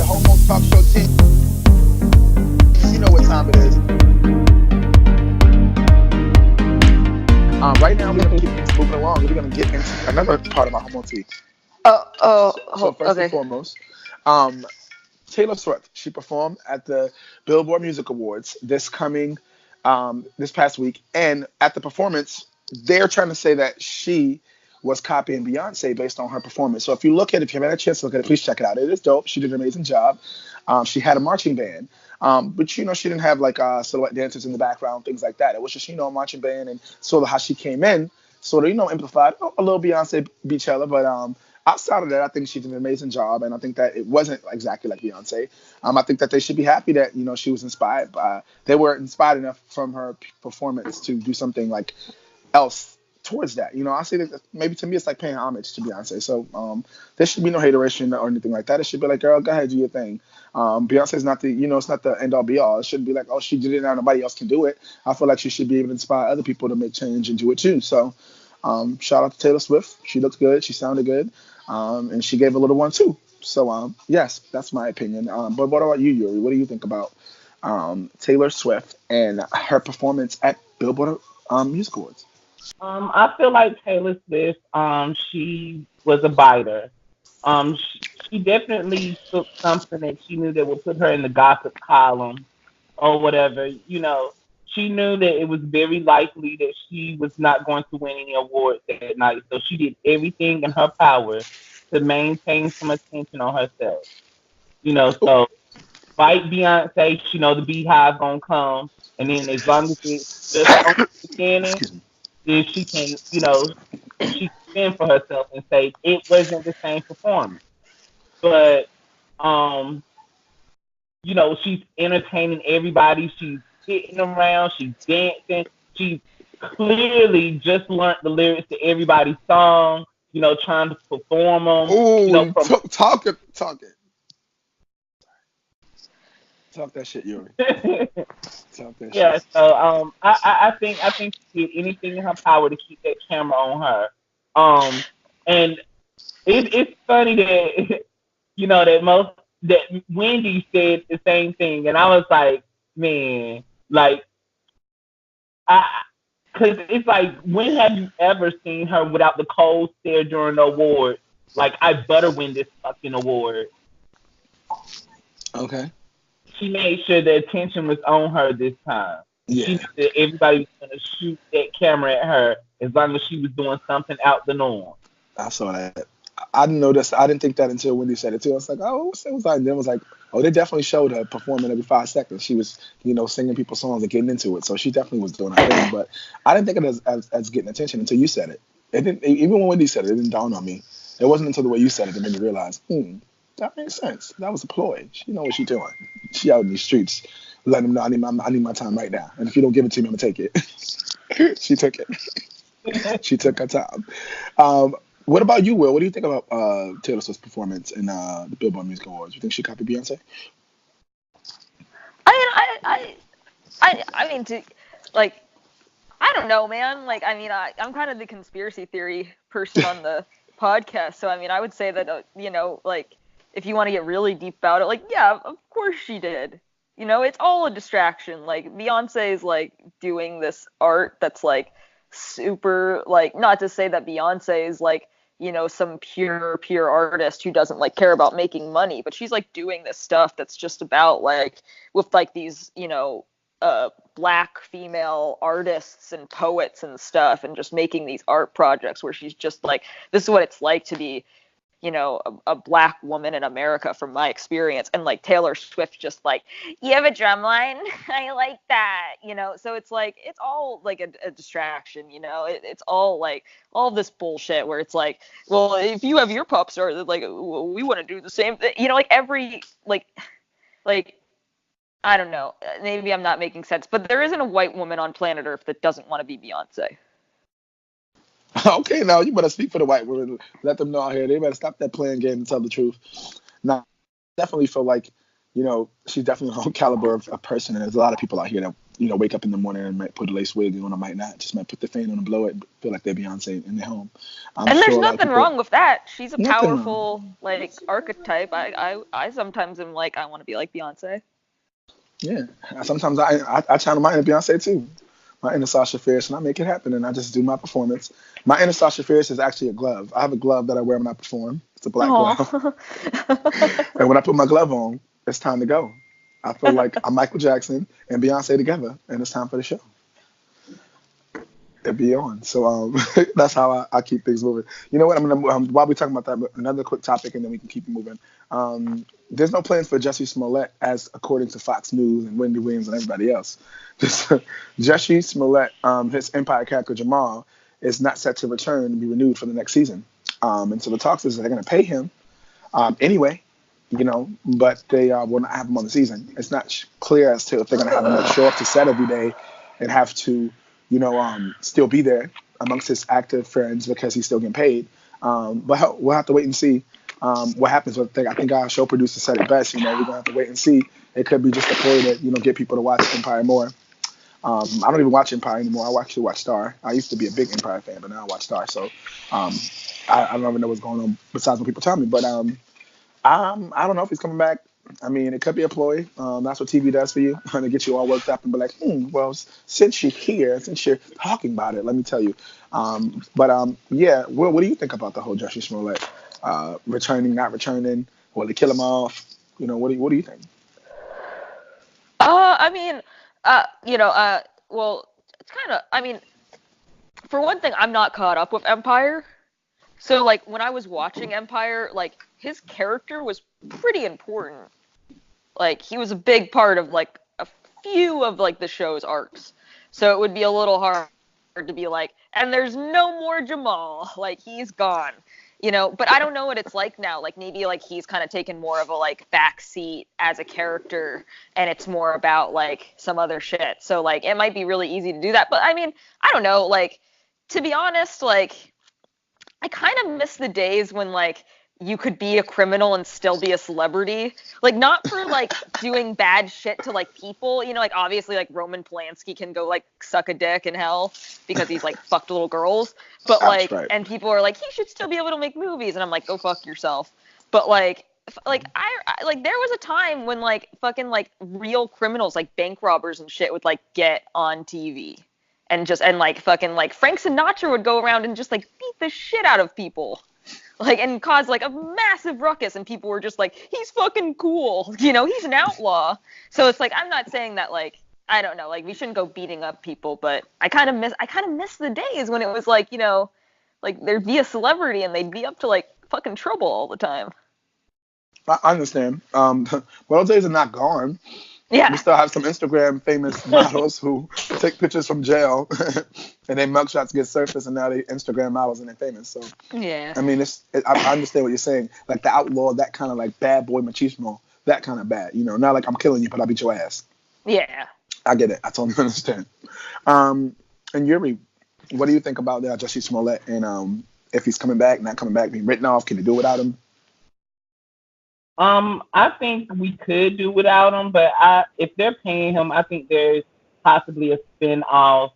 the Homos Talk Show team. You know what time it is. Right now, we're going to keep things moving along. We're going to get into another part of our Homo tea. So first and Okay. foremost, Taylor Swift. She performed at the Billboard Music Awards this past week, and at the performance, they're trying to say that she was copying Beyonce based on her performance. So if you had a chance to look at it, please check it out. It is dope. She did an amazing job. She had a marching band, but she didn't have like silhouette dancers in the background, things like that. It was just a marching band, and sort of how she came in, sort of amplified a little Beyonce Beachella, but outside of that, I think she did an amazing job, and I think that it wasn't exactly like Beyonce. I think that they should be happy that she was inspired by. They were inspired enough from her performance to do something like else towards that. I see that maybe to me it's like paying homage to Beyonce. So there should be no hateration or anything like that. It should be like, girl, go ahead, do your thing. Beyonce's not the it's not the end all be all. It shouldn't be like, oh, she did it now, nobody else can do it. I feel like she should be able to inspire other people to make change and do it too. So shout out to Taylor Swift. She looked good. She sounded good. And she gave a little one too. So yes, that's my opinion. But what about you, Yuri? What do you think about Taylor Swift and her performance at Billboard Music Awards? I feel like Taylor Swift, she was a biter. She definitely took something that she knew that would put her in the gossip column or whatever. She knew that it was very likely that she was not going to win any awards that night. So she did everything in her power to maintain some attention on herself. So fight Beyonce, the Beehive gonna come, and then as long as it's just on the beginning, Excuse me. then she can, she can spin for herself and say it wasn't the same performance. But she's entertaining everybody. She's sitting around. She's dancing. She clearly just learned the lyrics to everybody's song. Trying to perform them. Ooh, From talk that shit, Yuri. Talk that yeah. shit. So I think she did anything in her power to keep that camera on her. And it's funny that that Wendy said the same thing, and I was like, man, like because it's like, when have you ever seen her without the cold stare during the award? Like, I better win this fucking award. Okay. She made sure the attention was on her this time. Yeah. She knew that everybody was going to shoot that camera at her as long as she was doing something out the norm. I saw that. I didn't know this. I didn't think that until Wendy said it too. I was like, oh, what's that? And then it was like, oh, they definitely showed her performing every 5 seconds. She was, singing people's songs and getting into it. So she definitely was doing her thing. But I didn't think of it as getting attention until you said it. It didn't. Even when Wendy said it, it didn't dawn on me. It wasn't until the way you said it that made me realize, that makes sense. That was a ploy. She know what she's doing. She out in these streets, letting them know I need my time right now. And if you don't give it to me, I'm gonna take it. She took it. She took her time. What about you, Will? What do you think about Taylor Swift's performance in the Billboard Music Awards? You think she copied Beyonce? I mean, like, I don't know, man. Like, I mean, I'm kind of the conspiracy theory person on the podcast, so I mean, I would say that like, if you want to get really deep about it, like, yeah, of course she did. It's all a distraction. Like, Beyonce is like doing this art that's like super, like, not to say that Beyonce is like, some pure artist who doesn't like care about making money, but she's like doing this stuff that's just about like, with like these black female artists and poets and stuff, and just making these art projects where she's just like, this is what it's like to be a black woman in America, from my experience. And like, Taylor Swift just like, you have a drum line, I like that, so it's like, it's all like a distraction, it's all like all this bullshit where it's like, well, if you have your pop star, like, we want to do the same thing, like every like I don't know, maybe I'm not making sense, but there isn't a white woman on planet Earth that doesn't want to be Beyonce. Okay, now you better speak for the white women. Let them know out here. They better stop that playing game and tell the truth. Now, I definitely feel like, she's definitely a whole caliber of a person, and there's a lot of people out here that wake up in the morning and might put a lace wig on, or might not. Just might put the fan on and blow it. Feel like they're Beyonce in their home. I'm And there's sure a lot of nothing people. wrong with that. She's a Nothing wrong. powerful like archetype. I sometimes am like I want to be like Beyonce. Yeah. Sometimes I channel my inner Beyonce too. My inner Sasha Fierce, and I make it happen, and I just do my performance. My inner Sasha Fierce is actually a glove. I have a glove that I wear when I perform. It's a black glove. And when I put my glove on, it's time to go. I feel like I'm Michael Jackson and Beyonce together, and it's time for the show. It be on. So that's how I keep things moving. You know what? I'm gonna while we're talking about that, but another quick topic, and then we can keep it moving. There's no plans for Jussie Smollett, as according to Fox News and Wendy Williams and everybody else. Jussie Smollett, his Empire character Jamal, is not set to return and be renewed for the next season. And so the talks is they're going to pay him anyway, but they will not have him on the season. It's not clear as to if they're going to have him show up to set every day and have to, still be there amongst his active friends because he's still getting paid. But we'll have to wait and see what happens with the thing. I think our show producer said it best. We're going to have to wait and see. It could be just a play to, get people to watch Empire more. I don't even watch Empire anymore. I actually watch Star. I used to be a big Empire fan, but now I watch Star. So I don't even know what's going on besides what people tell me. But I don't know if he's coming back. I mean, it could be a ploy. That's what TV does for you, to get you all worked up and be like, well, since you're here, since you're talking about it, let me tell you. Yeah, what do you think about the whole Jussie Smollett returning, not returning? Will they kill him off? What do you think? I mean, well, it's kind of, I mean, for one thing, I'm not caught up with Empire. So, like, when I was watching Empire, like, his character was pretty important. Like, he was a big part of, like, a few of, like, the show's arcs. So it would be a little hard to be like, and there's no more Jamal. Like, he's gone. But I don't know what it's like now. Like, maybe, like, he's kind of taken more of a, like, backseat as a character, and it's more about, like, some other shit. So, like, it might be really easy to do that. But, I mean, I don't know. Like, to be honest, like, I kind of miss the days when, like, you could be a criminal and still be a celebrity. Like, not for, like, doing bad shit to, like, people. Like, obviously, like, Roman Polanski can go, like, suck a dick in hell because he's, like, fucked little girls. But, like, right. And people are like, he should still be able to make movies. And I'm like, go fuck yourself. But, like, I like, there was a time when, like, fucking, like, real criminals, like, bank robbers and shit would, like, get on TV. And like, fucking, like, Frank Sinatra would go around and just, like, beat the shit out of people. Like, and cause, like, a massive ruckus, and people were just like, he's fucking cool. He's an outlaw. So it's like, I'm not saying that, like, I don't know, like, we shouldn't go beating up people, but I kind of miss the days when it was like, like, there'd be a celebrity and they'd be up to, like, fucking trouble all the time. I understand. Well, those days are not gone. Yeah. We still have some Instagram famous models who take pictures from jail and their mugshots get surfaced, and now they Instagram models and they're famous. So yeah. I mean, I understand what you're saying. Like the outlaw, that kind of like bad boy machismo, that kind of bad. Not like I'm killing you, but I'll beat your ass. Yeah. I get it. I totally understand. And Yuri, what do you think about that Jussie Smollett and if he's coming back, not coming back, being written off? Can they do without him? I think we could do without him, but if they're paying him, I think there's possibly a spin-off.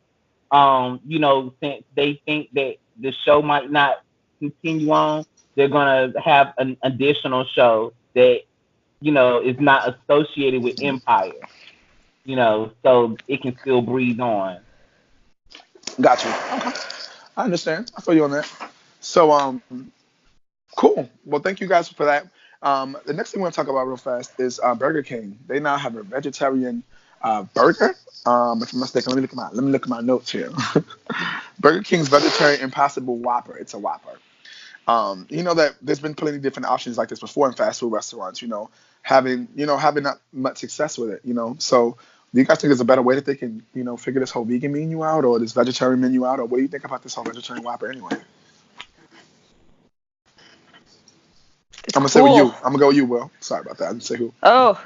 Since they think that the show might not continue on, they're gonna have an additional show that, is not associated with Empire. So it can still breathe on. Gotcha. Okay. I understand. I feel you on that. So, cool. Well, thank you guys for that. The next thing we want to talk about real fast is Burger King. They now have a vegetarian burger. If I'm mistaken, let me look at my notes here. Burger King's vegetarian Impossible Whopper. It's a Whopper. That there's been plenty of different options like this before in fast food restaurants. Having not much success with it. So do you guys think there's a better way that they can figure this whole vegan menu out or this vegetarian menu out, or what do you think about this whole vegetarian Whopper anyway? I'm gonna say with you. I'm gonna go with you, Will. Sorry about that. I didn't say who. Oh,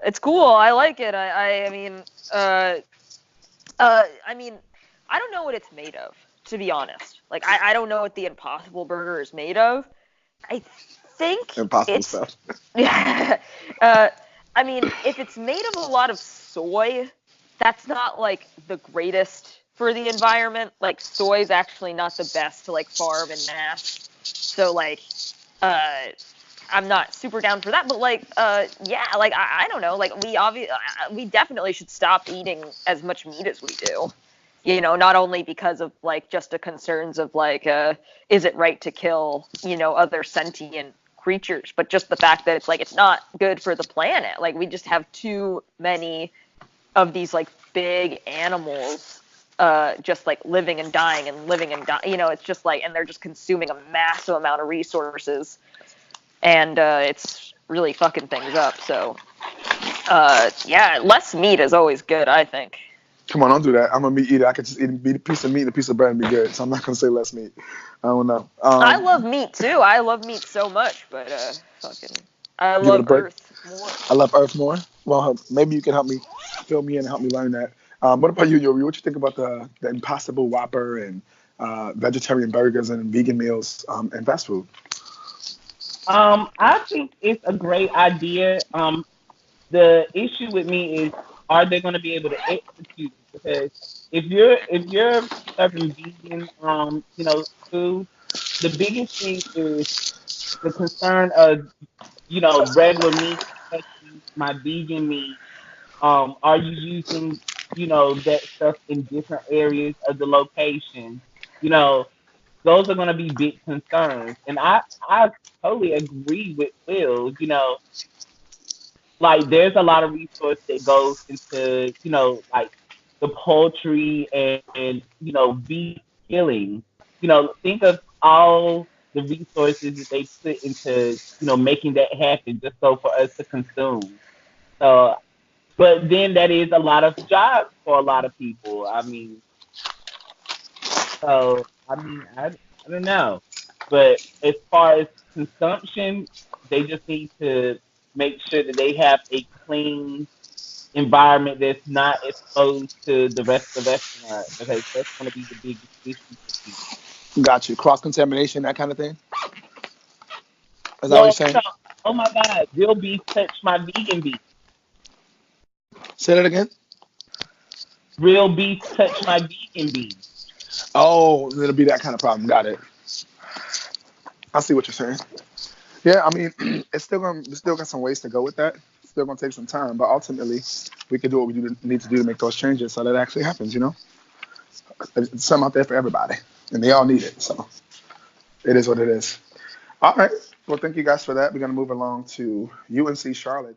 it's cool. I like it. I mean, I don't know what it's made of, to be honest. Like, I don't know what the Impossible Burger is made of. I think impossible stuff. Yeah. I mean, if it's made of a lot of soy, that's not like the greatest for the environment. Like soy is actually not the best to like farm in mass. So like I'm not super down for that, but like yeah, like I don't know, like we definitely should stop eating as much meat as we do. You know, not only because of like just the concerns of like is it right to kill, you know, other sentient creatures, but just the fact that it's like it's not good for the planet. Like we just have too many of these like big animals just like living and dying and living and dying. You know, it's just like, and they're just consuming a massive amount of resources, and it's really fucking things up. So yeah, less meat is always good, I think. Come on, don't do that. I'm a meat eater. I could just eat a piece of meat and a piece of bread and be good. So I'm not gonna say less meat. I don't know. I love meat too. I love meat so much, but fucking, I Give it a love break. Earth more. I love Earth more. Well, maybe you can help me fill me in and help me learn that. What about you, Yuri? What you think about the Impossible Whopper and vegetarian burgers and vegan meals and fast food? I think it's a great idea. The issue with me is, are they going to be able to execute? Because if you're serving vegan, food, the biggest thing is the concern of, regular meat, especially my vegan meat. Are you using, that stuff in different areas of the location? You know, those are going to be big concerns, and I totally agree with Will. Like there's a lot of resource that goes into, like the poultry and beef killing. Think of all the resources that they put into, making that happen just so for us to consume. So, but then that is a lot of jobs for a lot of people. I don't know. But as far as consumption, they just need to make sure that they have a clean environment that's not exposed to the rest of the restaurant, because that's going to be the biggest issue for people. Got you. Cross contamination, that kind of thing. Is that what you're Well, saying? oh my God, real beef touched my vegan beef. Say that again. Real beef touched my vegan beef. Oh, it'll be that kind of problem. Got it. I see what you're saying. Yeah, I mean, we still got some ways to go with that. It's still gonna take some time, but ultimately, we can do what need to do to make those changes so that actually happens. There's something out there for everybody, and they all need it. So it is what it is. All right. Well, thank you guys for that. We're gonna move along to UNC Charlotte.